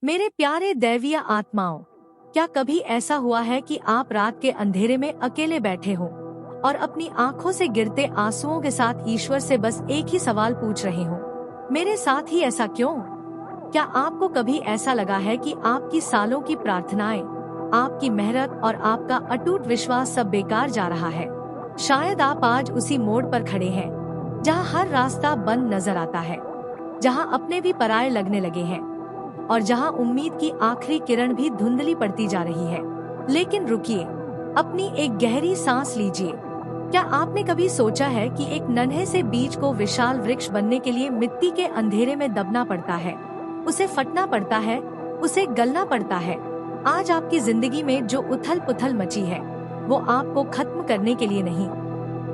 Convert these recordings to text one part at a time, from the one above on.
मेरे प्यारे दैवीय आत्माओं, क्या कभी ऐसा हुआ है कि आप रात के अंधेरे में अकेले बैठे हो और अपनी आंखों से गिरते आंसुओं के साथ ईश्वर से बस एक ही सवाल पूछ रहे हो, मेरे साथ ही ऐसा क्यों? क्या आपको कभी ऐसा लगा है कि आपकी सालों की प्रार्थनाएं, आपकी मेहनत और आपका अटूट विश्वास सब बेकार जा रहा है? शायद आप आज उसी मोड़ पर खड़े हैं जहां हर रास्ता बंद नजर आता है, जहां अपने भी पराये लगने लगे हैं और जहां उम्मीद की आखिरी किरण भी धुंधली पड़ती जा रही है। लेकिन रुकिए, अपनी एक गहरी सांस लीजिए। क्या आपने कभी सोचा है कि एक नन्हे से बीज को विशाल वृक्ष बनने के लिए मिट्टी के अंधेरे में दबना पड़ता है, उसे फटना पड़ता है, उसे गलना पड़ता है? आज आपकी जिंदगी में जो उथल पुथल मची है, वो आपको खत्म करने के लिए नहीं,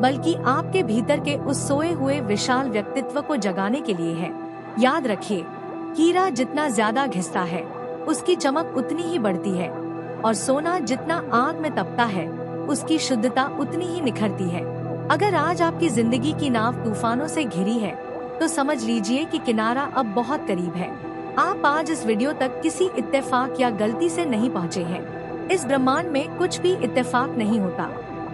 बल्कि आपके भीतर के उस सोए हुए विशाल व्यक्तित्व को जगाने के लिए है। याद रखिए, हीरा जितना ज्यादा घिसता है, उसकी चमक उतनी ही बढ़ती है, और सोना जितना आग में तपता है, उसकी शुद्धता उतनी ही निखरती है। अगर आज आपकी जिंदगी की नाव तूफानों से घिरी है, तो समझ लीजिए कि किनारा अब बहुत करीब है। आप आज इस वीडियो तक किसी इत्तेफाक या गलती से नहीं पहुँचे हैं। इस ब्रह्मांड में कुछ भी इत्तेफाक नहीं होता।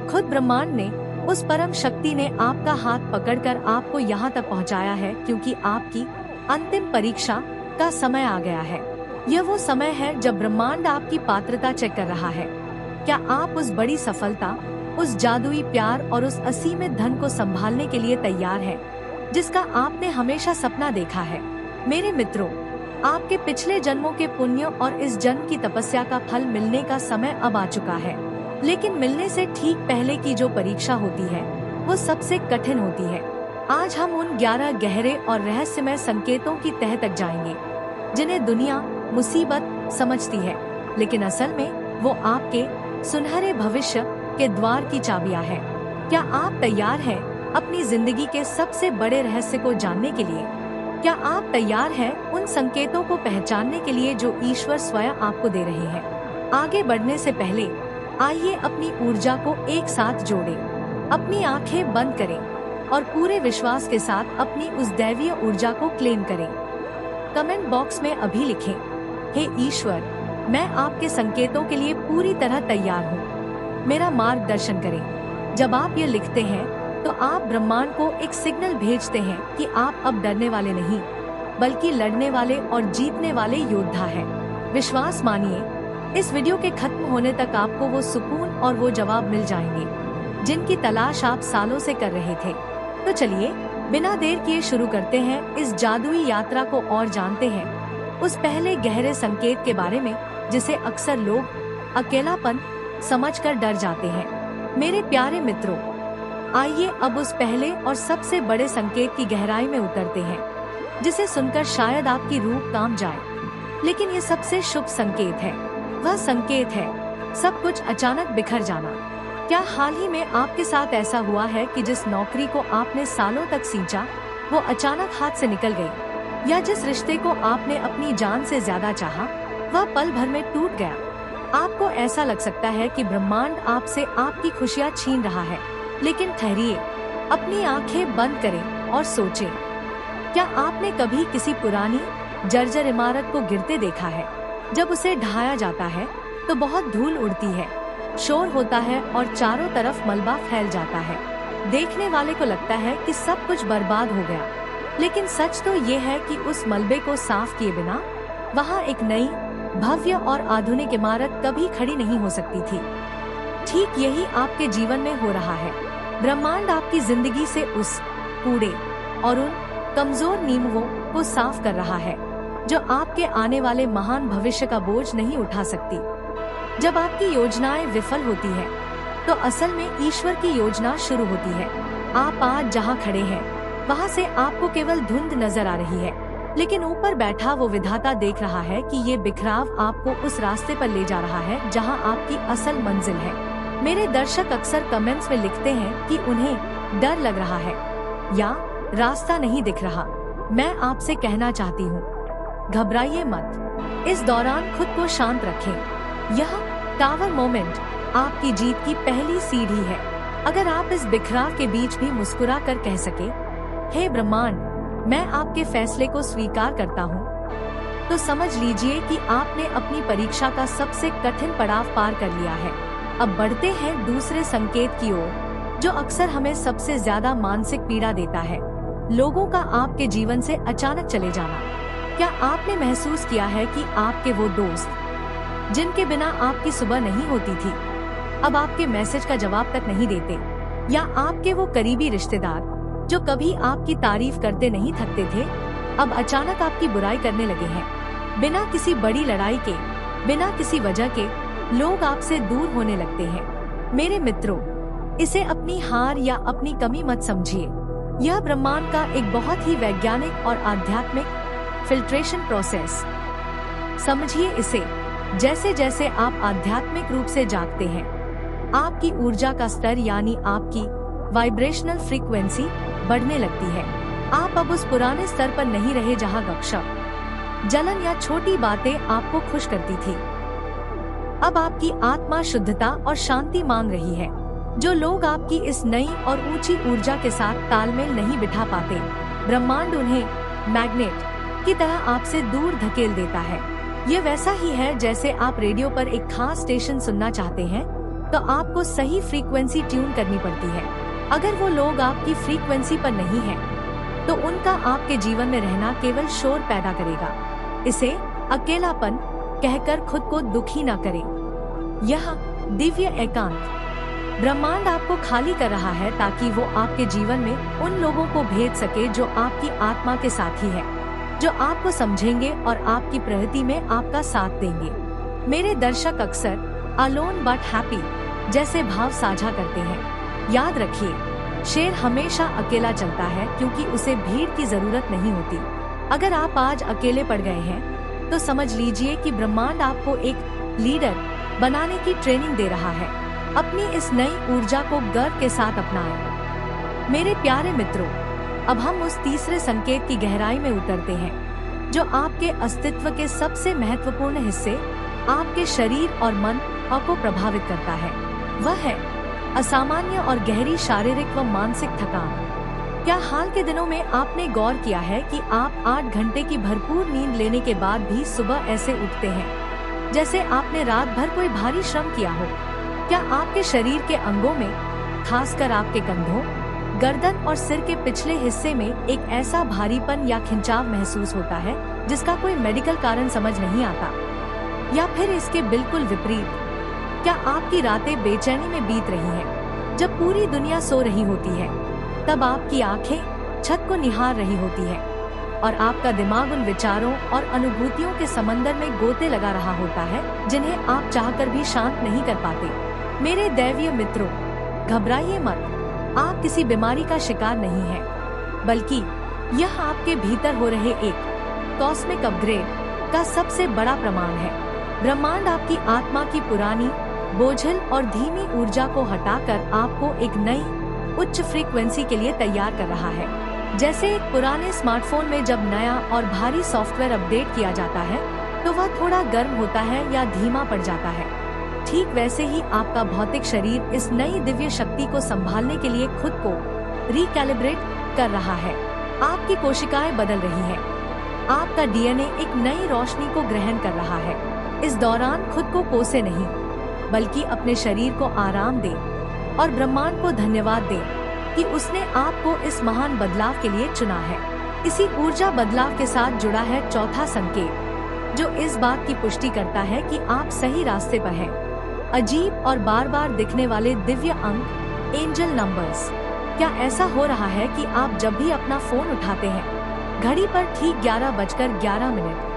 खुद ब्रह्मांड ने, उस परम शक्ति ने आपका हाथ पकड़कर आपको यहाँ तक पहुँचाया है, क्योंकि आपकी अंतिम परीक्षा का समय आ गया है। यह वो समय है जब ब्रह्मांड आपकी पात्रता चेक कर रहा है। क्या आप उस बड़ी सफलता, उस जादुई प्यार और उस असीमित धन को संभालने के लिए तैयार हैं, जिसका आपने हमेशा सपना देखा है? मेरे मित्रों, आपके पिछले जन्मों के पुण्य और इस जन्म की तपस्या का फल मिलने का समय अब आ चुका है। लेकिन मिलने से ठीक पहले की जो परीक्षा होती है, वो सबसे कठिन होती है। आज हम उन 11 गहरे और रहस्यमय संकेतों की तह तक जाएंगे, जिन्हें दुनिया मुसीबत समझती है, लेकिन असल में वो आपके सुनहरे भविष्य के द्वार की चाबियां हैं। क्या आप तैयार हैं अपनी जिंदगी के सबसे बड़े रहस्य को जानने के लिए? क्या आप तैयार हैं उन संकेतों को पहचानने के लिए जो ईश्वर स्वयं आपको दे रहे हैं? आगे बढ़ने से पहले आइए अपनी ऊर्जा को एक साथ जोड़ें। अपनी आंखें बंद करें और पूरे विश्वास के साथ अपनी उस दैवीय ऊर्जा को क्लेम करें। कमेंट बॉक्स में अभी लिखें, हे ईश्वर, मैं आपके संकेतों के लिए पूरी तरह तैयार हूँ, मेरा मार्गदर्शन करें। जब आप ये लिखते हैं, तो आप ब्रह्मांड को एक सिग्नल भेजते हैं कि आप अब डरने वाले नहीं, बल्कि लड़ने वाले और जीतने वाले योद्धा हैं। विश्वास मानिए, इस वीडियो के खत्म होने तक आपको वो सुकून और वो जवाब मिल जाएंगे जिनकी तलाश आप सालों से कर रहे थे। तो चलिए, बिना देर किए शुरू करते हैं इस जादुई यात्रा को और जानते हैं उस पहले गहरे संकेत के बारे में, जिसे अक्सर लोग अकेलापन समझकर डर जाते हैं। मेरे प्यारे मित्रों, आइए अब उस पहले और सबसे बड़े संकेत की गहराई में उतरते हैं, जिसे सुनकर शायद आपकी रूह कांप जाए, लेकिन ये सबसे शुभ संकेत है। वह संकेत है सब कुछ अचानक बिखर जाना। क्या हाल ही में आपके साथ ऐसा हुआ है कि जिस नौकरी को आपने सालों तक सींचा, वो अचानक हाथ से निकल गई? या जिस रिश्ते को आपने अपनी जान से ज्यादा चाहा, वह पल भर में टूट गया? आपको ऐसा लग सकता है कि ब्रह्मांड आपसे आपकी खुशियाँ छीन रहा है, लेकिन ठहरिए, अपनी आंखें बंद करें और सोचें। क्या आपने कभी किसी पुरानी जर्जर इमारत को गिरते देखा है? जब उसे ढाया जाता है तो बहुत धूल उड़ती है, शोर होता है और चारों तरफ मलबा फैल जाता है। देखने वाले को लगता है कि सब कुछ बर्बाद हो गया, लेकिन सच तो ये है कि उस मलबे को साफ किए बिना वहाँ एक नई, भव्य और आधुनिक इमारत कभी खड़ी नहीं हो सकती थी। ठीक यही आपके जीवन में हो रहा है। ब्रह्मांड आपकी जिंदगी से उस कूड़े और उन कमजोर नींवों को साफ कर रहा है, जो आपके आने वाले महान भविष्य का बोझ नहीं उठा सकती। जब आपकी योजनाएं विफल होती हैं, तो असल में ईश्वर की योजना शुरू होती है। आप आज जहां खड़े हैं, वहां से आपको केवल धुंध नजर आ रही है, लेकिन ऊपर बैठा वो विधाता देख रहा है कि ये बिखराव आपको उस रास्ते पर ले जा रहा है जहां आपकी असल मंजिल है। मेरे दर्शक अक्सर कमेंट्स में लिखते हैं कि उन्हें डर लग रहा है या रास्ता नहीं दिख रहा। मैं आपसे कहना चाहती हूँ, घबराइए मत। इस दौरान खुद को शांत रखें। यह टावर मोमेंट आपकी जीत की पहली सीढ़ी है। अगर आप इस बिखराव के बीच भी मुस्कुरा कर कह सके, हे ब्रह्मांड, मैं आपके फैसले को स्वीकार करता हूँ, तो समझ लीजिए कि आपने अपनी परीक्षा का सबसे कठिन पड़ाव पार कर लिया है। अब बढ़ते हैं दूसरे संकेत की ओर, जो अक्सर हमें सबसे ज्यादा मानसिक पीड़ा देता है, लोगों का आपके जीवन से अचानक चले जाना। क्या आपने महसूस किया है कि आपके वो दोस्त जिनके बिना आपकी सुबह नहीं होती थी, अब आपके मैसेज का जवाब तक नहीं देते, या आपके वो करीबी रिश्तेदार जो कभी आपकी तारीफ करते नहीं थकते थे, अब अचानक आपकी बुराई करने लगे हैं। बिना किसी बड़ी लड़ाई के, बिना किसी वजह के लोग आपसे दूर होने लगते हैं। मेरे मित्रों, इसे अपनी हार या अपनी कमी मत समझिए। यह ब्रह्मांड का एक बहुत ही वैज्ञानिक और आध्यात्मिक फिल्ट्रेशन प्रोसेस समझिए इसे। जैसे जैसे आप आध्यात्मिक रूप से जागते हैं, आपकी ऊर्जा का स्तर यानी आपकी वाइब्रेशनल फ्रीक्वेंसी बढ़ने लगती है। आप अब उस पुराने स्तर पर नहीं रहे जहां गपशप, जलन या छोटी बातें आपको खुश करती थी। अब आपकी आत्मा शुद्धता और शांति मांग रही है। जो लोग आपकी इस नई और ऊंची ऊर्जा के साथ तालमेल नहीं बिठा पाते, ब्रह्मांड उन्हें मैग्नेट की तरह आपसे दूर धकेल देता है। ये वैसा ही है जैसे आप रेडियो पर एक खास स्टेशन सुनना चाहते हैं तो आपको सही फ्रीक्वेंसी ट्यून करनी पड़ती है। अगर वो लोग आपकी फ्रीक्वेंसी पर नहीं हैं, तो उनका आपके जीवन में रहना केवल शोर पैदा करेगा। इसे अकेलापन कहकर खुद को दुखी न करें। यह दिव्य एकांत ब्रह्मांड आपको खाली कर रहा है ताकि वो आपके जीवन में उन लोगों को भेज सके जो आपकी आत्मा के साथी है, जो आपको समझेंगे और आपकी प्रगति में आपका साथ देंगे। मेरे दर्शक अक्सर अलोन बट हैप्पी जैसे भाव साझा करते हैं। याद रखिए, शेर हमेशा अकेला चलता है क्योंकि उसे भीड़ की जरूरत नहीं होती। अगर आप आज अकेले पड़ गए हैं तो समझ लीजिए कि ब्रह्मांड आपको एक लीडर बनाने की ट्रेनिंग दे रहा है। अपनी इस नई ऊर्जा को गर्व के साथ अपनाएं। मेरे प्यारे मित्रों, अब हम उस तीसरे संकेत की गहराई में उतरते हैं जो आपके अस्तित्व के सबसे महत्वपूर्ण हिस्से, आपके शरीर और मन को प्रभावित करता है। वह है असामान्य और गहरी शारीरिक व मानसिक थकान। क्या हाल के दिनों में आपने गौर किया है कि आप 8 घंटे की भरपूर नींद लेने के बाद भी सुबह ऐसे उठते हैं जैसे आपने रात भर कोई भारी श्रम किया हो? क्या आपके शरीर के अंगों में, खासकर आपके कंधों, गर्दन और सिर के पिछले हिस्से में एक ऐसा भारीपन या खिंचाव महसूस होता है जिसका कोई मेडिकल कारण समझ नहीं आता? या फिर इसके बिल्कुल विपरीत, क्या आपकी रातें बेचैनी में बीत रही हैं? जब पूरी दुनिया सो रही होती है, तब आपकी आंखें छत को निहार रही होती है और आपका दिमाग उन विचारों और अनुभूतियों के समंदर में गोते लगा रहा होता है जिन्हें आप चाहकर भी शांत नहीं कर पाते। मेरे दैवीय मित्रों, घबराइए मत। आप किसी बीमारी का शिकार नहीं हैं, बल्कि यह आपके भीतर हो रहे एक कॉस्मिक अपग्रेड का सबसे बड़ा प्रमाण है। ब्रह्मांड आपकी आत्मा की पुरानी, बोझिल और धीमी ऊर्जा को हटाकर आपको एक नई, उच्च फ्रीक्वेंसी के लिए तैयार कर रहा है। जैसे एक पुराने स्मार्टफोन में जब नया और भारी सॉफ्टवेयर अपडेट किया जाता है तो वह थोड़ा गर्म होता है या धीमा पड़ जाता है, ठीक वैसे ही आपका भौतिक शरीर इस नई दिव्य शक्ति को संभालने के लिए खुद को रिकैलिब्रेट कर रहा है। आपकी कोशिकाएं बदल रही हैं, आपका डीएनए एक नई रोशनी को ग्रहण कर रहा है। इस दौरान खुद को कोसे नहीं, बल्कि अपने शरीर को आराम दे और ब्रह्मांड को धन्यवाद दे कि उसने आपको इस महान बदलाव के लिए चुना है। इसी ऊर्जा बदलाव के साथ जुड़ा है चौथा संकेत, जो इस बात की पुष्टि करता है कि आप सही रास्ते पर हैं। अजीब और बार बार दिखने वाले दिव्य अंक, एंजल नंबर्स। क्या ऐसा हो रहा है कि आप जब भी अपना फोन उठाते हैं, घड़ी पर ठीक 11:11,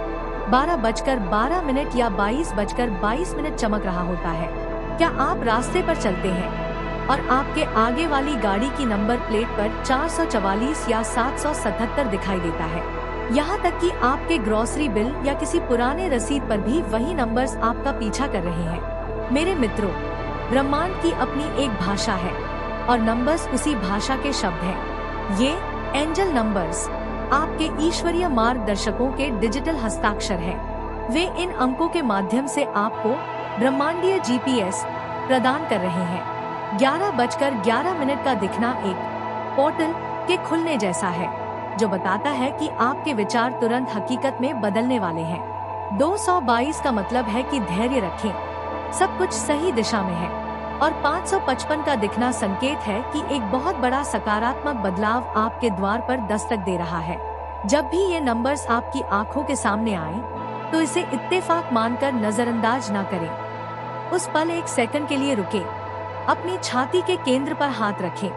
12:12 या 22:22 चमक रहा होता है? क्या आप रास्ते पर चलते हैं और आपके आगे वाली गाड़ी की नंबर प्लेट पर 444 या 777 दिखाई देता है? यहाँ तक कि आपके ग्रोसरी बिल या किसी पुराने रसीद पर भी वही नंबर्स आपका पीछा कर रहे हैं। मेरे मित्रों, ब्रह्मांड की अपनी एक भाषा है और नंबर्स उसी भाषा के शब्द हैं। ये एंजल नंबर्स आपके ईश्वरीय मार्गदर्शकों के डिजिटल हस्ताक्षर हैं। वे इन अंकों के माध्यम से आपको ब्रह्मांडीय जीपीएस प्रदान कर रहे हैं। 11:11 का दिखना एक पोर्टल के खुलने जैसा है। जो बताता है कि आपके विचार तुरंत हकीकत में बदलने वाले हैं। 222 का मतलब है कि धैर्य रखें, सब कुछ सही दिशा में है। और 555 का दिखना संकेत है कि एक बहुत बड़ा सकारात्मक बदलाव आपके द्वार पर दस्तक दे रहा है। जब भी ये नंबर्स आपकी आंखों के सामने आएं, तो इसे इत्तेफाक मानकर नजरअंदाज न करें। उस पल एक सेकंड के लिए रुकें, अपनी छाती के केंद्र पर हाथ रखें,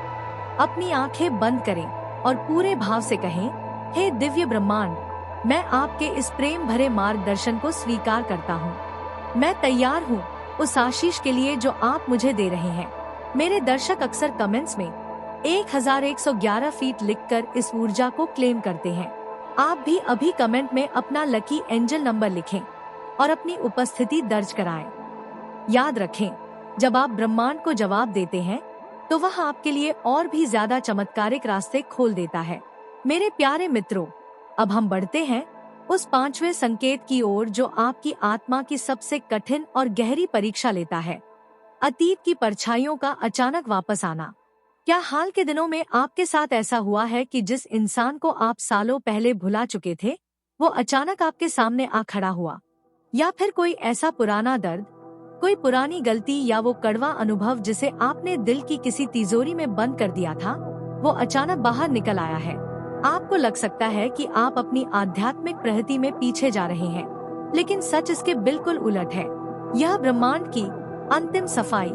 अपनी आंखें बंद करें और पूरे भाव से कहें, हे दिव्य ब्रह्मांड, मैं आपके इस प्रेम भरे मार्गदर्शन को स्वीकार करता हूँ। मैं तैयार हूँ उस आशीष के लिए जो आप मुझे दे रहे हैं। मेरे दर्शक अक्सर कमेंट्स में 1111 फीट लिखकर इस ऊर्जा को क्लेम करते हैं। आप भी अभी कमेंट में अपना लकी एंजल नंबर लिखें और अपनी उपस्थिति दर्ज कराएं। याद रखें, जब आप ब्रह्मांड को जवाब देते हैं, तो वह आपके लिए और भी ज्यादा चमत्कारिक रास्ते खोल देता है। मेरे प्यारे मित्रों, अब हम बढ़ते हैं उस 5वें संकेत की ओर जो आपकी आत्मा की सबसे कठिन और गहरी परीक्षा लेता है। अतीत की परछाइयों का अचानक वापस आना। क्या हाल के दिनों में आपके साथ ऐसा हुआ है कि जिस इंसान को आप सालों पहले भुला चुके थे, वो अचानक आपके सामने आ खड़ा हुआ? या फिर कोई ऐसा पुराना दर्द, कोई पुरानी गलती या वो कड़वा अनुभव जिसे आपने दिल की किसी तिजोरी में बंद कर दिया था, वो अचानक बाहर निकल आया है। आपको लग सकता है कि आप अपनी आध्यात्मिक प्रगति में पीछे जा रहे हैं, लेकिन सच इसके बिल्कुल उलट है। यह ब्रह्मांड की अंतिम सफाई।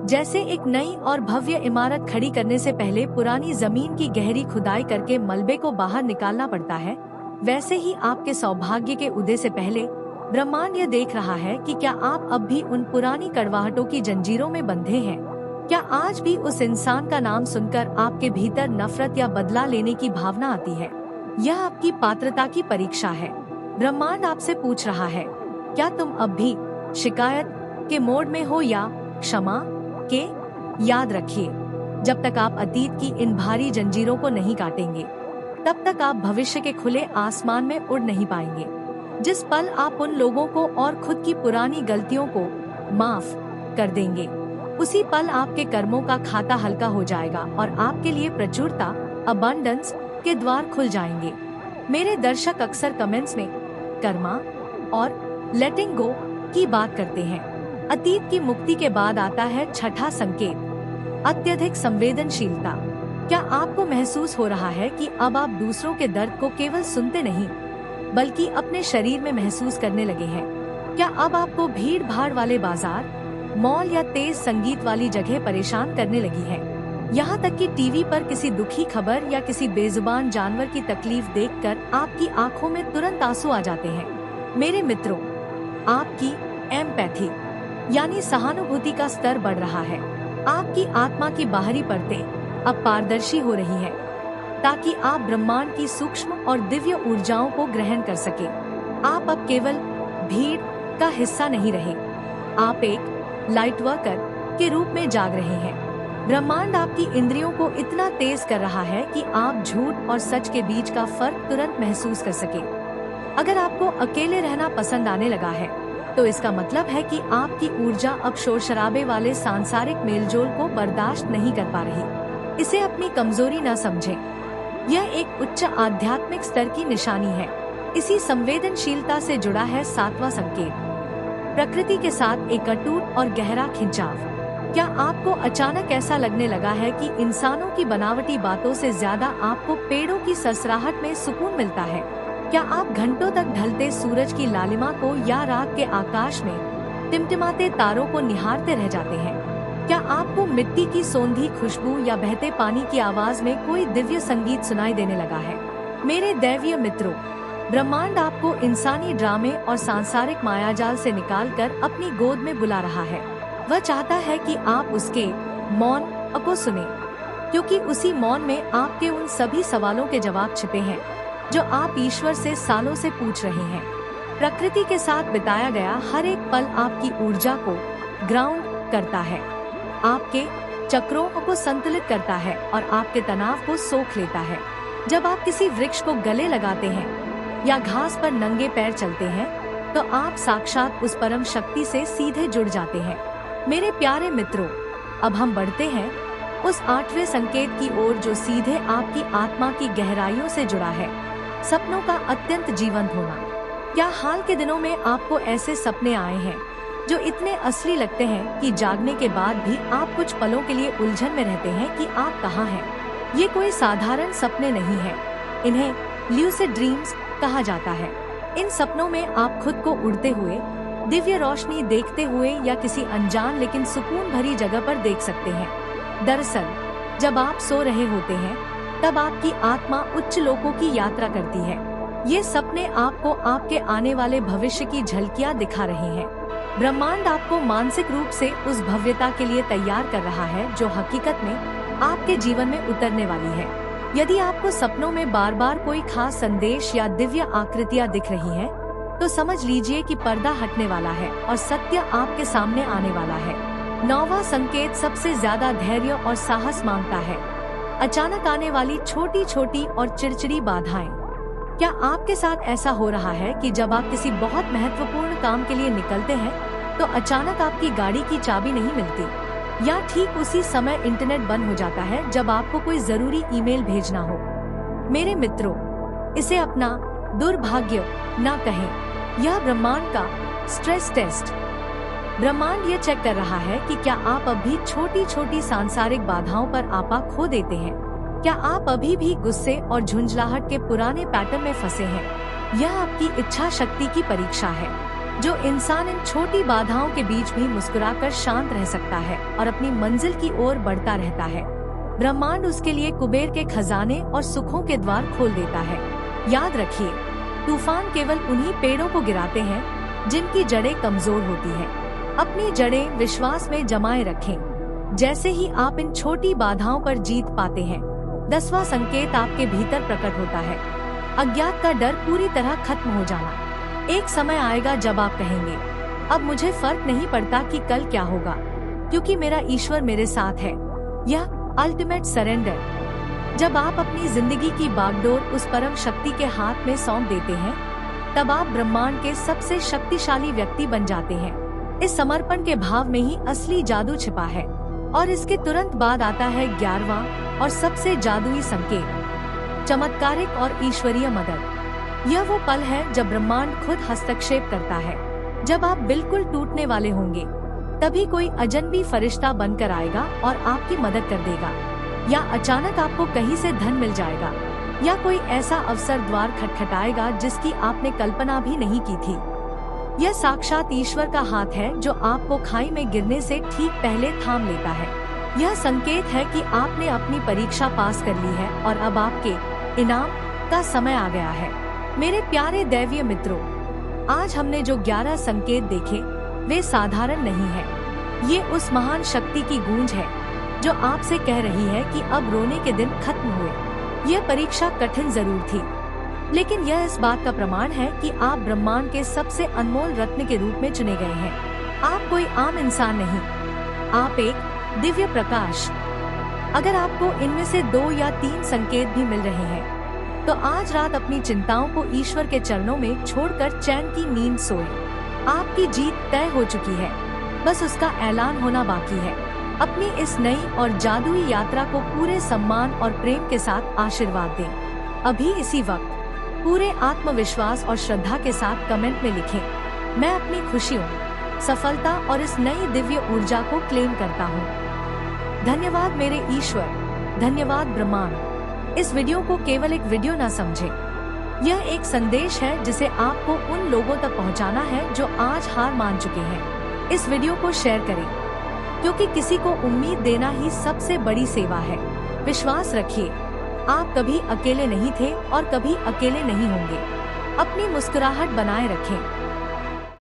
जैसे एक नई और भव्य इमारत खड़ी करने से पहले पुरानी जमीन की गहरी खुदाई करके मलबे को बाहर निकालना पड़ता है, वैसे ही आपके सौभाग्य के उदय से पहले ब्रह्मांड यह देख रहा है कि क्या आप अब भी उन पुरानी कड़वाहटों की जंजीरों में बंधे हैं। क्या आज भी उस इंसान का नाम सुनकर आपके भीतर नफरत या बदला लेने की भावना आती है? यह आपकी पात्रता की परीक्षा है। ब्रह्मांड आपसे पूछ रहा है, क्या तुम अब भी शिकायत के मोड में हो या क्षमा के? याद रखिए, जब तक आप अतीत की इन भारी जंजीरों को नहीं काटेंगे, तब तक आप भविष्य के खुले आसमान में उड़ नहीं पाएंगे। जिस पल आप उन लोगों को और खुद की पुरानी गलतियों को माफ कर देंगे, उसी पल आपके कर्मों का खाता हल्का हो जाएगा और आपके लिए प्रचुरता, अबंडेंस के द्वार खुल जाएंगे। मेरे दर्शक अक्सर कमेंट्स में कर्मा और लेटिंग गो की बात करते हैं। अतीत की मुक्ति के बाद आता है छठा संकेत, अत्यधिक संवेदनशीलता। क्या आपको महसूस हो रहा है कि अब आप दूसरों के दर्द को केवल सुनते नहीं, बल्कि अपने शरीर में महसूस करने लगे हैं? क्या अब आपको भीड़ भाड़ वाले बाजार, मॉल या तेज संगीत वाली जगह परेशान करने लगी है? यहाँ तक कि टीवी पर किसी दुखी खबर या किसी बेजुबान जानवर की तकलीफ देखकर आपकी आंखों में तुरंत आंसू आ जाते हैं। मेरे मित्रों, आपकी एम्पैथी यानी सहानुभूति का स्तर बढ़ रहा है। आपकी आत्मा की बाहरी परतें अब पारदर्शी हो रही है, ताकि आप ब्रह्मांड की सूक्ष्म और दिव्य ऊर्जाओं को ग्रहण कर सके। आप अब केवल भीड़ का हिस्सा नहीं रहे, आप एक लाइट वर्कर के रूप में जाग रहे हैं। ब्रह्मांड आपकी इंद्रियों को इतना तेज कर रहा है कि आप झूठ और सच के बीच का फर्क तुरंत महसूस कर सके। अगर आपको अकेले रहना पसंद आने लगा है, तो इसका मतलब है कि आपकी ऊर्जा अब शोर शराबे वाले सांसारिक मेलजोल को बर्दाश्त नहीं कर पा रही। इसे अपनी कमजोरी न समझें, यह एक उच्च आध्यात्मिक स्तर की निशानी है। इसी संवेदनशीलता से जुड़ा है सातवां संकेत, प्रकृति के साथ एक अटूट और गहरा खिंचाव। क्या आपको अचानक ऐसा लगने लगा है कि इंसानों की बनावटी बातों से ज्यादा आपको पेड़ों की सरसराहट में सुकून मिलता है? क्या आप घंटों तक ढलते सूरज की लालिमा को या रात के आकाश में टिमटिमाते तारों को निहारते रह जाते हैं? क्या आपको मिट्टी की सौंधी खुशबू या बहते पानी की आवाज में कोई दिव्य संगीत सुनाई देने लगा है? मेरे दैवीय मित्रों, ब्रह्मांड आपको इंसानी ड्रामे और सांसारिक मायाजाल से निकालकर अपनी गोद में बुला रहा है। वह चाहता है कि आप उसके मौन को सुने, क्योंकि उसी मौन में आपके उन सभी सवालों के जवाब छिपे हैं जो आप ईश्वर से सालों से पूछ रहे हैं। प्रकृति के साथ बिताया गया हर एक पल आपकी ऊर्जा को ग्राउंड करता है, आपके चक्रों को संतुलित करता है और आपके तनाव को सोख लेता है। जब आप किसी वृक्ष को गले लगाते हैं या घास पर नंगे पैर चलते हैं, तो आप साक्षात उस परम शक्ति से सीधे जुड़ जाते हैं। मेरे प्यारे मित्रों, अब हम बढ़ते हैं उस 8वें संकेत की ओर जो सीधे आपकी आत्मा की गहराइयों से जुड़ा है। सपनों का अत्यंत जीवंत होना। क्या हाल के दिनों में आपको ऐसे सपने आए हैं जो इतने असली लगते हैं कि जागने के बाद भी आप कुछ पलों के लिए उलझन में रहते हैं कि आप कहाँ हैं? ये कोई साधारण सपने नहीं है। इन्हें ल्यूसिड ड्रीम्स कहा जाता है। इन सपनों में आप खुद को उड़ते हुए, दिव्य रोशनी देखते हुए या किसी अनजान लेकिन सुकून भरी जगह पर देख सकते हैं। दरअसल जब आप सो रहे होते हैं तब आपकी आत्मा उच्च लोकों की यात्रा करती है। ये सपने आपको आपके आने वाले भविष्य की झलकियां दिखा रहे हैं। ब्रह्मांड आपको मानसिक रूप से उस भव्यता के लिए तैयार कर रहा है जो हकीकत में आपके जीवन में उतरने वाली है। यदि आपको सपनों में बार बार कोई खास संदेश या दिव्य आकृतियां दिख रही हैं, तो समझ लीजिए कि पर्दा हटने वाला है और सत्य आपके सामने आने वाला है। 9वां संकेत सबसे ज्यादा धैर्य और साहस मांगता है। अचानक आने वाली छोटी छोटी और चिड़चिड़ी बाधाएं। क्या आपके साथ ऐसा हो रहा है कि जब आप किसी बहुत महत्वपूर्ण काम के लिए निकलते हैं तो अचानक आपकी गाड़ी की चाबी नहीं मिलती, या ठीक उसी समय इंटरनेट बंद हो जाता है जब आपको कोई जरूरी ईमेल भेजना हो? मेरे मित्रों, इसे अपना दुर्भाग्य न कहें, यह ब्रह्मांड का स्ट्रेस टेस्ट। ब्रह्मांड ये चेक कर रहा है कि क्या आप अभी छोटी छोटी सांसारिक बाधाओं पर आपा खो देते हैं। क्या आप अभी भी गुस्से और झुंझलाहट के पुराने पैटर्न में फंसे हैं? यह आपकी इच्छा शक्ति की परीक्षा है। जो इंसान इन छोटी बाधाओं के बीच भी मुस्कुराकर शांत रह सकता है और अपनी मंजिल की ओर बढ़ता रहता है, ब्रह्मांड उसके लिए कुबेर के खजाने और सुखों के द्वार खोल देता है। याद रखिए, तूफान केवल उन्हीं पेड़ों को गिराते हैं जिनकी जड़ें कमजोर होती हैं। अपनी जड़ें विश्वास में जमाए रखें। जैसे ही आप इन छोटी बाधाओं पर जीत पाते हैं, 10वां संकेत आपके भीतर प्रकट होता है। अज्ञात का डर पूरी तरह खत्म हो जाना। एक समय आएगा जब आप कहेंगे, अब मुझे फर्क नहीं पड़ता कि कल क्या होगा, क्योंकि मेरा ईश्वर मेरे साथ है। यह अल्टीमेट सरेंडर। जब आप अपनी जिंदगी की बागडोर उस परम शक्ति के हाथ में सौंप देते हैं, तब आप ब्रह्मांड के सबसे शक्तिशाली व्यक्ति बन जाते हैं। इस समर्पण के भाव में ही असली जादू छिपा है। और इसके तुरंत बाद आता है 11वां और सबसे जादुई संकेत, चमत्कारिक और ईश्वरीय मदद। यह वो पल है जब ब्रह्मांड खुद हस्तक्षेप करता है। जब आप बिल्कुल टूटने वाले होंगे, तभी कोई अजनबी फरिश्ता बनकर आएगा और आपकी मदद कर देगा। या अचानक आपको कहीं से धन मिल जाएगा, या कोई ऐसा अवसर द्वार खटखटाएगा जिसकी आपने कल्पना भी नहीं की थी। यह साक्षात ईश्वर का हाथ है जो आपको खाई में गिरने से ठीक पहले थाम लेता है। यह संकेत है कि आपने अपनी परीक्षा पास कर ली है और अब आपके इनाम का समय आ गया है। मेरे प्यारे दैवीय मित्रों, आज हमने जो 11 संकेत देखे वे साधारण नहीं है। ये उस महान शक्ति की गूंज है जो आपसे कह रही है कि अब रोने के दिन खत्म हुए। यह परीक्षा कठिन जरूर थी, लेकिन यह इस बात का प्रमाण है कि आप ब्रह्मांड के सबसे अनमोल रत्न के रूप में चुने गए हैं। आप कोई आम इंसान नहीं, आप एक दिव्य प्रकाश। अगर आपको इनमें से 2 या 3 संकेत भी मिल रहे हैं, तो आज रात अपनी चिंताओं को ईश्वर के चरणों में छोड़कर चैन की नींद सोए। आपकी जीत तय हो चुकी है, बस उसका ऐलान होना बाकी है। अपनी इस नई और जादुई यात्रा को पूरे सम्मान और प्रेम के साथ आशीर्वाद दें। अभी इसी वक्त पूरे आत्मविश्वास और श्रद्धा के साथ कमेंट में लिखें, मैं अपनी खुशियों, सफलता और इस नई दिव्य ऊर्जा को क्लेम करता हूँ। धन्यवाद मेरे ईश्वर, धन्यवाद ब्रह्मांड। इस वीडियो को केवल एक वीडियो न समझें, यह एक संदेश है जिसे आपको उन लोगों तक पहुँचाना है जो आज हार मान चुके हैं। इस वीडियो को शेयर करें, क्योंकि किसी को उम्मीद देना ही सबसे बड़ी सेवा है। विश्वास रखिए, आप कभी अकेले नहीं थे और कभी अकेले नहीं होंगे। अपनी मुस्कुराहट बनाए रखें,